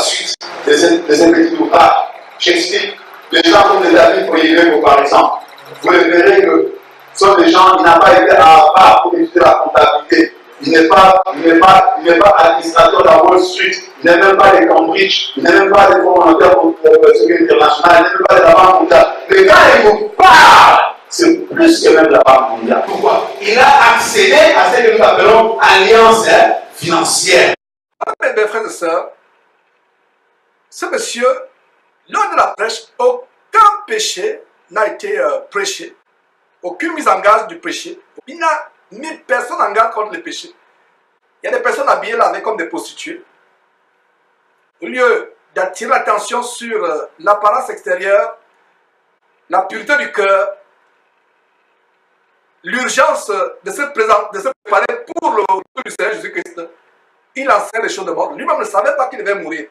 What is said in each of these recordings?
suite des petits ouvrages. J'explique. Les gens comme les David Oyedepo, par exemple, vous le verrez que ce sont des gens qui n'ont pas été à Harvard pour étudier la comptabilité. Il n'est pas administrateur de Wall Street, il n'est même pas de Cambridge, il n'est même pas de Fonds monétaire international, il n'est même pas de la Banque mondiale. Mais quand il vous parle, c'est plus que même la Banque mondiale. Pourquoi? Il a accédé à ce que nous appelons alliance financière. Mes frères et sœurs, ce monsieur, lors de la prêche, aucun péché n'a été prêché, aucune mise en garde du péché. Il n'a mis personne en garde contre le péché. Il y a des personnes habillées là avec comme des prostituées. Au lieu d'attirer l'attention sur l'apparence extérieure, la pureté du cœur, l'urgence de se préparer pour le retour du Seigneur Jésus-Christ, il enseigne les choses de mort. Lui-même ne savait pas qu'il devait mourir.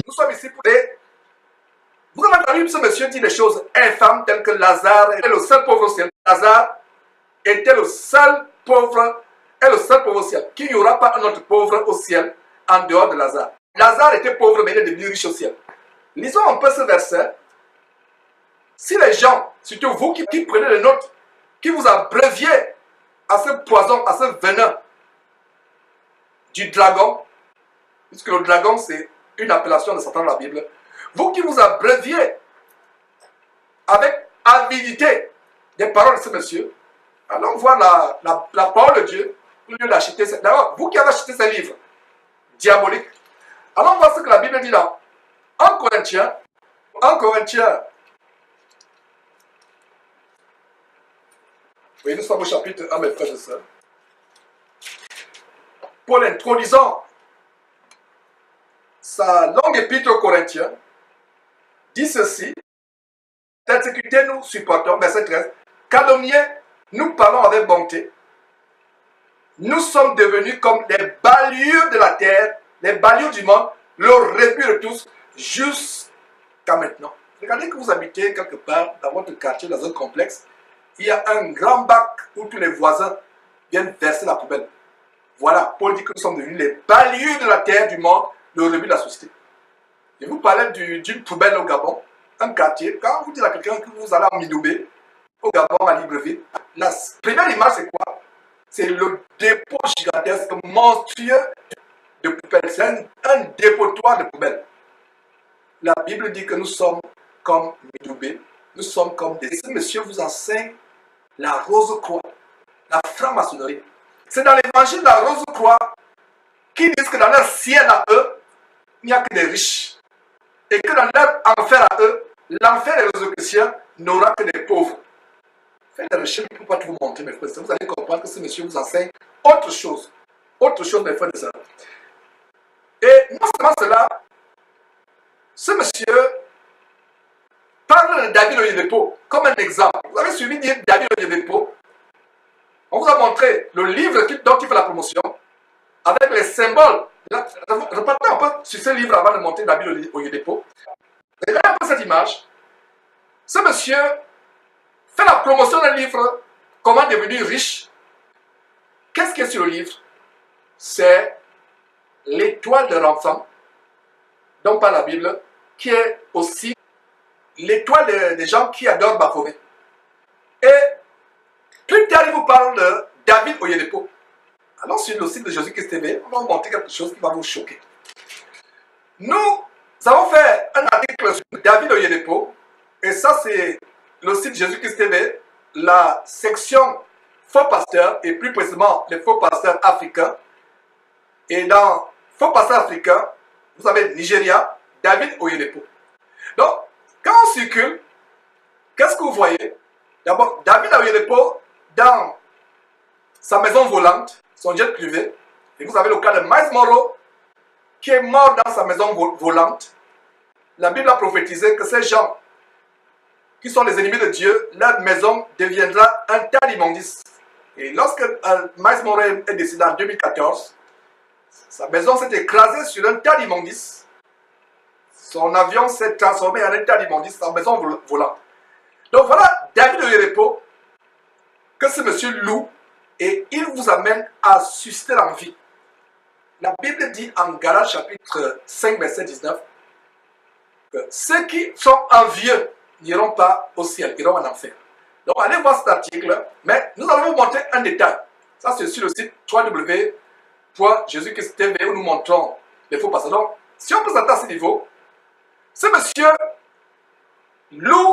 Nous sommes ici pour les... Vous avez entendu ce monsieur dire des choses infâmes telles que Lazare était le seul pauvre au ciel. Lazare était le seul pauvre au ciel. Qu'il n'y aura pas un autre pauvre au ciel en dehors de Lazare. Lazare était pauvre mais il est devenu riche au ciel. Lisons un peu ce verset. Si les gens, surtout vous qui prenez les notes, qui vous abréviez à ce poison, à ce venin du dragon, puisque le dragon c'est une appellation de Satan dans la Bible, vous qui vous abréviez avec avidité des paroles de ce monsieur, allons voir la parole de Dieu au lieu d'acheter. D'abord, vous qui avez acheté ces livres diaboliques, allons voir ce que la Bible dit là. En Corinthiens, oui, nous sommes au chapitre 1, mes frères et sœurs. Paul introduisant sa longue épître aux Corinthiens, dit ceci: persécutés, nous supportons, verset 13, calomniés, nous parlons avec bonté. Nous sommes devenus comme les balayures de la terre, les balayures du monde, le rebut de tous, jusqu'à maintenant. Regardez que vous habitez quelque part dans votre quartier, dans un complexe, il y a un grand bac où tous les voisins viennent verser la poubelle. Voilà, Paul dit que nous sommes devenus les balayures de la terre, du monde, le rebut de la société. Je vous parlais d'une poubelle au Gabon, un quartier. Quand vous dites à quelqu'un que vous allez à Midoubé, au Gabon, à Libreville, la première image, c'est quoi? C'est le dépôt gigantesque, monstrueux de poubelles. C'est un dépotoir de poubelles. La Bible dit que nous sommes comme Midoubé, nous sommes comme des... Ce monsieur vous enseigne la rose-croix, la franc-maçonnerie. C'est dans l'évangile de la rose-croix qui disent que dans leur ciel à eux, il n'y a que des riches. Et que dans leur enfer à eux, l'enfer des résurrections n'aura que des pauvres. Faites des recherches, je ne peux pas tout vous montrer, mes frères. Vous allez comprendre que ce monsieur vous enseigne autre chose. Autre chose, mes frères et sœurs. Et non seulement cela, ce monsieur parle de David Oyedepo comme un exemple. Vous avez suivi David Oyedepo. On vous a montré le livre dont il fait la promotion avec les symboles. Repartez un peu sur ce livre avant de montrer David Oyedepo. Regardez un peu cette image. Ce monsieur fait la promotion d'un livre, Comment devenir riche. Qu'est-ce qu'il y a sur le livre? C'est l'étoile de l'enfant, dont parle la Bible, qui est aussi l'étoile des gens qui adorent Baphomet. Et plus tard, il vous parle de David Oyedepo. Allons sur le site de Jésus-Christ TV, on va vous montrer quelque chose qui va vous choquer. Nous avons fait un article sur David Oyedepo, et ça c'est le site Jésus-Christ TV, la section faux pasteurs, et plus précisément les faux pasteurs africains. Et dans Faux Passage africain, vous avez Nigeria, David Oyedepo. Donc, quand on circule, qu'est-ce que vous voyez? D'abord, David Oyedepo, dans sa maison volante, son jet privé, et vous avez le cas de Miles Monroe, qui est mort dans sa maison volante. La Bible a prophétisé que ces gens qui sont les ennemis de Dieu, leur maison deviendra un tas d'immondices. Et lorsque Miles Monroe est décédé en 2014, sa maison s'est écrasée sur un tas d'immondices. Son avion s'est transformé en un tas d'immondices, sa maison volante. Donc voilà David Oyedepo, que ce monsieur loue, et il vous amène à susciter l'envie. La Bible dit en Galates chapitre 5, verset 19, que ceux qui sont envieux n'iront pas au ciel, iront en enfer. Donc allez voir cet article, mais nous allons vous montrer un détail. Ça c'est sur le site www.jesuchrist.tv où nous montrons les faux passages. Donc si on peut s'attendre à ce niveau, ce monsieur loue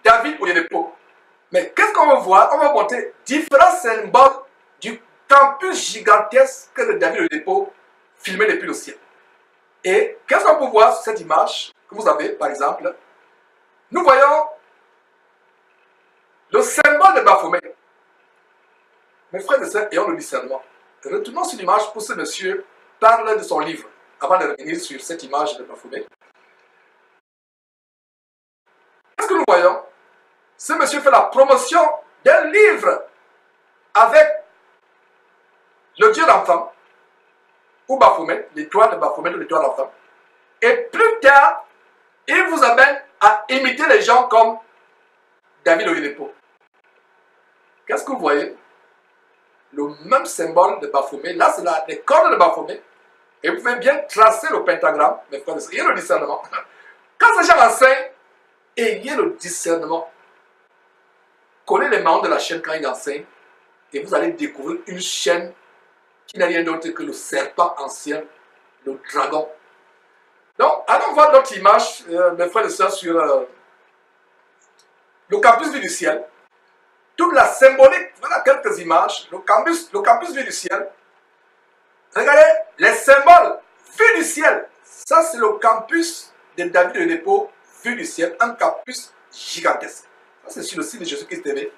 David Oyedepo. Mais qu'est-ce qu'on va voir? On va montrer différents symboles du campus gigantesque de David Oyedepo filmé depuis le ciel. Et qu'est-ce qu'on peut voir sur cette image que vous avez, par exemple? Nous voyons le symbole de Baphomet. Mes frères et sœurs, ayons le discernement. Retournons sur l'image pour ce monsieur parle de son livre, avant de revenir sur cette image de Baphomet. Qu'est-ce que nous voyons? Ce monsieur fait la promotion d'un livre avec le Dieu d'enfant, ou Baphomet, l'étoile de Baphomet, ou l'étoile d'enfant. Et plus tard, il vous amène à imiter les gens comme David Oyedepo. Qu'est-ce que vous voyez? Le même symbole de Baphomet. Là, c'est les cordes de Baphomet. Et vous pouvez bien tracer le pentagramme, mes frères et sœurs. Ayez le discernement. Quand ces gens enseignent, ayez le discernement. Collez les mains de la chaîne quand ils enseignent. Et vous allez découvrir une chaîne qui n'est rien d'autre que le serpent ancien, le dragon. Donc, allons voir d'autres images, mes frères et sœurs, sur le campus vu du ciel. Toute la symbolique, voilà quelques images. Le campus vu du ciel. Regardez les symboles vus du ciel. Ça, c'est le campus de David Oyedepo vu du ciel. Un campus gigantesque. Ça, c'est sur le site de Jésus-Christ TV.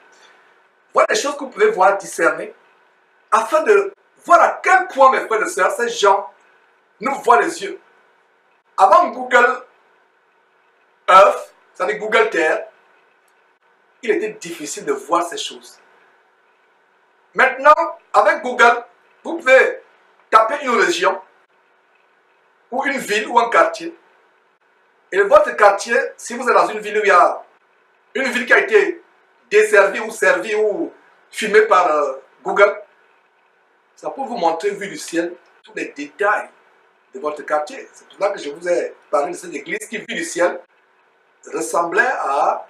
Voilà les choses que vous pouvez voir, discerner, afin de voir à quel point, mes frères et sœurs, ces gens nous voient les yeux. Avant Google Earth, c'est-à-dire Google Terre, il était difficile de voir ces choses. Maintenant, avec Google, vous pouvez taper une région, ou une ville, ou un quartier. Et votre quartier, si vous êtes dans une ville où il y a une ville qui a été desservie ou servie ou filmée par Google, ça peut vous montrer, vu du ciel, tous les détails de votre quartier. C'est pour ça que je vous ai parlé de cette église qui, vue du ciel, ressemblait à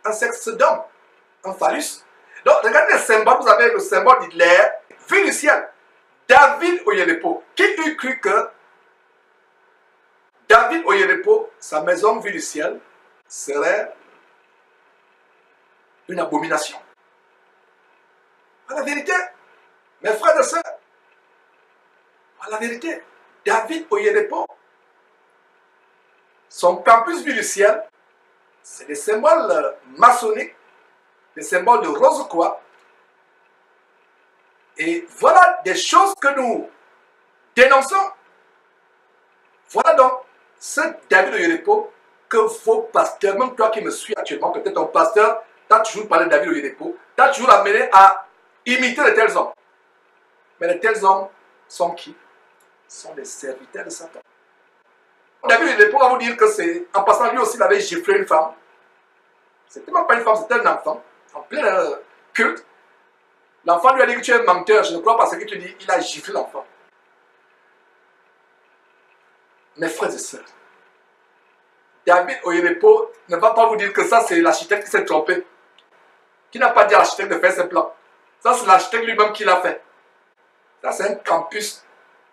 un sexe d'homme, un phallus. Donc, regardez les symboles. Vous avez le symbole d'Hitler, vu du ciel. David Oyedepo. Qui eût cru que David Oyedepo, sa maison vue du ciel, serait une abomination? La vérité, mes frères et sœurs, la vérité, David Oyedepo, son campus vu du ciel, c'est des symboles maçonniques, des symboles de Rose-Croix. Et voilà des choses que nous dénonçons. Voilà donc ce David Oyedepo que vos pasteurs, même toi qui me suis actuellement, peut-être ton pasteur, t'as toujours parlé de David Oyedepo, t'as toujours amené à imiter de tels hommes. Mais de tels hommes sont qui? Sont des serviteurs de Satan. David Oyedepo va vous dire que c'est, en passant, lui aussi il avait giflé une femme. C'était même pas une femme, c'était un enfant, en plein culte. L'enfant lui a dit que tu es un menteur, je ne crois pas ce que tu dis, il a giflé l'enfant. Mes frères et sœurs, David Oyedepo ne va pas vous dire que ça c'est l'architecte qui s'est trompé, qui n'a pas dit à l'architecte de faire ses plans. Ça c'est l'architecte lui-même qui l'a fait. Ça c'est un campus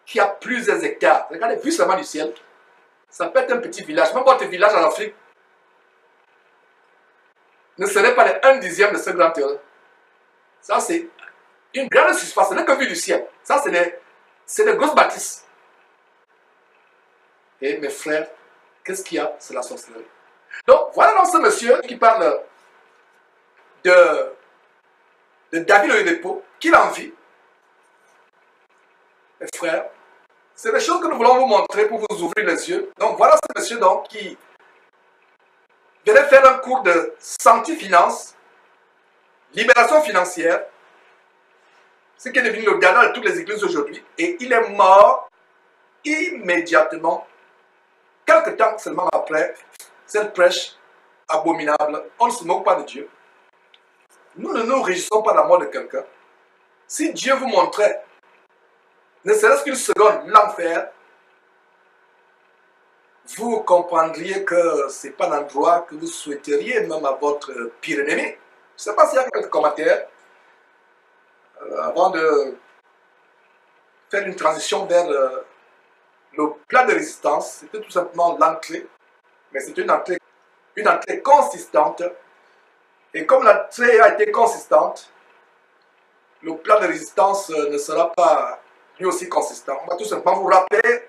qui a plusieurs hectares. Regardez, vu seulement du ciel, ça peut être un petit village. Même votre village en Afrique ne serait pas les 1/10 de ce grand terrain. Ça c'est une grande surface, ce n'est que vue du ciel. Ça c'est de grosses bâtisses. Et mes frères, qu'est-ce qu'il y a? C'est la sorcellerie. Donc, voilà donc ce monsieur qui parle de David Oyedepo, qu'il envie. Mes frères, c'est des choses que nous voulons vous montrer pour vous ouvrir les yeux. Donc, voilà ce monsieur donc qui venait faire un cours de Sancti-Finance, libération financière, ce qui est devenu le dada de toutes les églises aujourd'hui. Et il est mort immédiatement, quelque temps seulement après cette prêche abominable. On ne se moque pas de Dieu. Nous ne nous réjouissons pas de la mort de quelqu'un. Si Dieu vous montrait, ne serait-ce qu'une seconde, l'enfer, vous comprendriez que ce n'est pas l'endroit que vous souhaiteriez même à votre pire ennemi. Je ne sais pas s'il y a quelques commentaires avant de faire une transition vers le plat de résistance. C'était tout simplement l'entrée, mais c'est une entrée consistante. Et comme l'entrée a été consistante, le plat de résistance ne sera pas lui aussi consistant. On va tout simplement vous rappeler,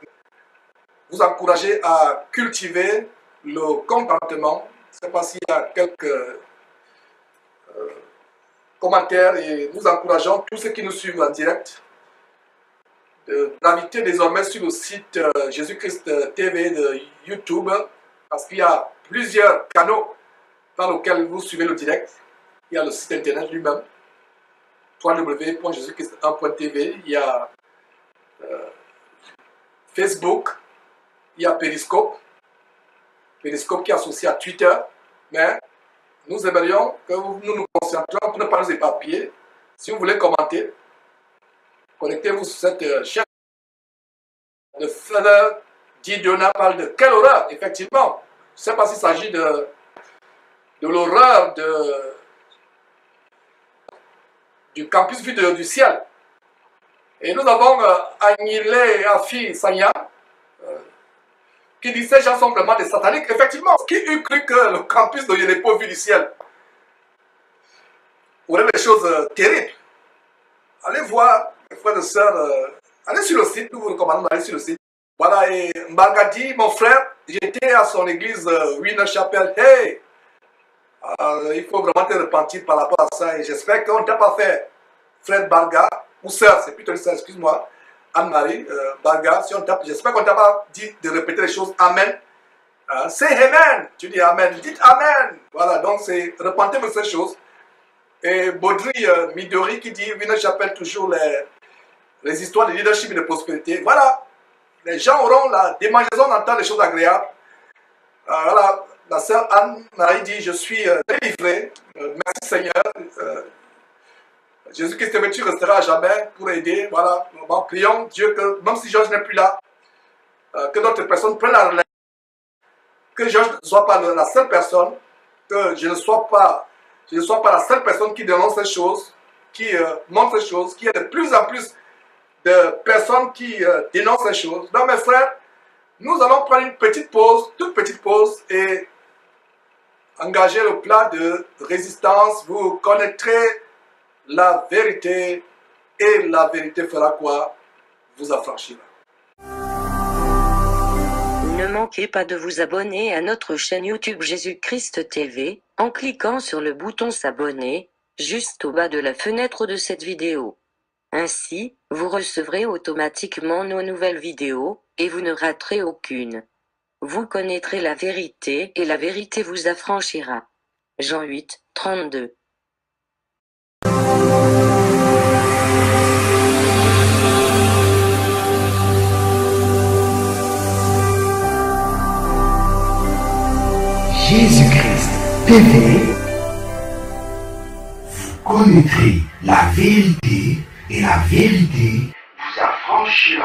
vous encourager à cultiver le contentement. Je ne sais pas s'il y a quelques commentaires et nous encourageons tous ceux qui nous suivent en direct d'inviter désormais sur le site Jésus-Christ TV de YouTube, parce qu'il y a plusieurs canaux par lesquels vous suivez le direct. Il y a le site internet lui-même, www.jésuschrist1.tv. Il y a Facebook, il y a Periscope qui est associé à Twitter, mais nous aimerions que nous nous concentrions pour ne pas nous éparpiller. Si vous voulez commenter, connectez-vous sur cette chaîne. Le frère Didiona parle de quelle horreur, effectivement. Je ne sais pas s'il s'agit de l'horreur du campus vu du ciel. Et nous avons Agnile Afi Sanya qui dit ces gens sont vraiment des sataniques. Effectivement, qui eût cru que le campus de Oyedepo vu du ciel aurait des choses terribles. Allez voir, mes frères et sœurs, allez sur le site, nous vous recommandons d'aller sur le site. Voilà, et Mbargadi, mon frère, j'étais à son église Winner Chapel. Hey! Il faut vraiment te repentir par rapport à ça. Et j'espère qu'on ne t'a pas fait, frère Barga, ou sœur, c'est plutôt une sœur, excuse-moi, Anne-Marie Barga. Si j'espère qu'on ne t'a pas dit de répéter les choses. Amen. C'est Amen. Tu dis Amen. Dites Amen. Voilà, donc c'est repentez-vous de ces choses. Et Baudry Midori qui dit Winner Chapel toujours les histoires de leadership et de prospérité. Voilà, les gens auront la démangeaison d'entendre les choses agréables. Voilà, la sœur Anne-Marie dit je suis délivrée. Merci Seigneur. Jésus-Christ, tu resteras à jamais pour aider. Voilà, prions Dieu que même si Georges n'est plus là, que d'autres personnes prennent la relève. Que Georges ne soit pas la seule personne, que je ne sois pas la seule personne qui dénonce ces choses, qui montre ces choses, qu'il y ait de plus en plus de personnes qui dénoncent ces choses. Donc mes frères, nous allons prendre une petite pause, toute petite pause, et engager le plat de résistance. Vous connaîtrez la vérité, et la vérité fera quoi? Vous affranchira. Ne manquez pas de vous abonner à notre chaîne YouTube Jésus-Christ TV, en cliquant sur le bouton s'abonner, juste au bas de la fenêtre de cette vidéo. Ainsi, vous recevrez automatiquement nos nouvelles vidéos, et vous ne raterez aucune. Vous connaîtrez la vérité, et la vérité vous affranchira. Jean 8, 32. Jésus-Christ TV, vous connaîtrez la vérité et la vérité vous affranchira.